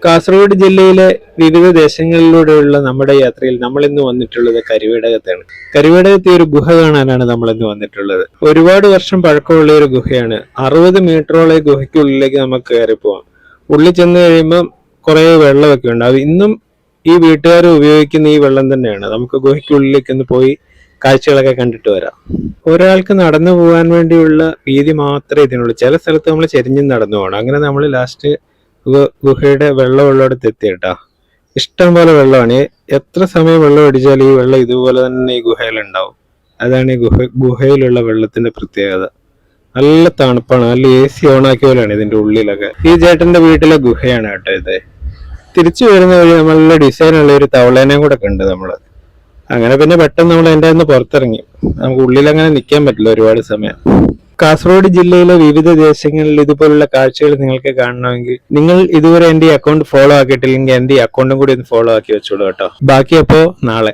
കാസർഗോഡ് ജില്ലയിലെ വിവിധ ദേശങ്ങളിലൂടെയുള്ള നമ്മുടെ യാത്രയിൽ നമ്മൾ ഇന്ന് വന്നിട്ടുള്ളത് കരിവേടകത്താണ്. കരിവേടകത്തെ ഒരു ഗുഹ കാണാനാണ് നമ്മൾ ഇന്ന് വന്നിട്ടുള്ളത്. ഒരുപാട് വർഷം പഴക്കമുള്ള ഒരു ഗുഹയാണ്. 60 മീറ്ററോളം ഈ ഗുഹയ്ക്കുള്ളിലേക്ക് നമുക്ക് കയറി പോവാം. ഉള്ളിൽ ചെന്ന് കഴിയുമ്പോൾ കുറെ വെള്ളമൊക്കെ ഉണ്ട്. അത് ഇന്നും ഈ വീട്ടുകാർ ഉപയോഗിക്കുന്ന ഈ വെള്ളം തന്നെയാണ്. നമുക്ക് ഗുഹയ്ക്കുള്ളിലേക്ക് ഒന്ന് പോയി കാഴ്ചകളൊക്കെ കണ്ടിട്ട് വരാം. ഒരാൾക്ക് നടന്നു പോകാൻ വേണ്ടിയുള്ള വീതി മാത്രമേ ഇതിനുള്ളൂ. ചില സ്ഥലത്ത് നമ്മൾ ചെരിഞ്ഞും നടന്നു പോകണം. അങ്ങനെ നമ്മൾ ലാസ്റ്റ് ഗുഹയുടെ വെള്ളമുള്ളിടത്ത് എത്തി കേട്ടാ. ഇഷ്ടം പോലെ വെള്ളമാണ്. എത്ര സമയം വെള്ളം അടിച്ചാലും ഈ വെള്ളം ഇതുപോലെ തന്നെ ഈ ഗുഹയിൽ ഉണ്ടാവും. അതാണ് ഈ ഗുഹയിലുള്ള വെള്ളത്തിന്റെ പ്രത്യേകത. നല്ല തണുപ്പാണ്. നല്ല AC ഓണാക്കിയ പോലെയാണ് ഇതിന്റെ ഉള്ളിലൊക്കെ. ഈ ചേട്ടന്റെ വീട്ടിലെ ഗുഹയാണ് കേട്ടോ ഇത്. തിരിച്ചു വരുന്ന വഴി നമ്മളുടെ ഡിസൈനുള്ള ഒരു തവളേനെയും കൂടെ കണ്ട് നമ്മള്. അങ്ങനെ പിന്നെ പെട്ടെന്ന് നമ്മൾ എൻ്റെ നിന്ന് പുറത്തിറങ്ങി. നമുക്ക് ഉള്ളിൽ അങ്ങനെ നിൽക്കാൻ പറ്റില്ല ഒരുപാട് സമയം. കാസർഗോഡ് ജില്ലയിലെ വിവിധ ദേശങ്ങളിൽ ഇതുപോലുള്ള കാഴ്ചകൾ നിങ്ങൾക്ക് കാണണമെങ്കിൽ നിങ്ങൾ ഇതുവരെ എന്റെ അക്കൗണ്ട് ഫോളോ ആക്കിയിട്ടില്ലെങ്കിൽ എന്റെ അക്കൗണ്ടും കൂടി ഒന്ന് ഫോളോ ആക്കി വെച്ചോളൂ കേട്ടോ. ബാക്കി അപ്പോ നാളെ.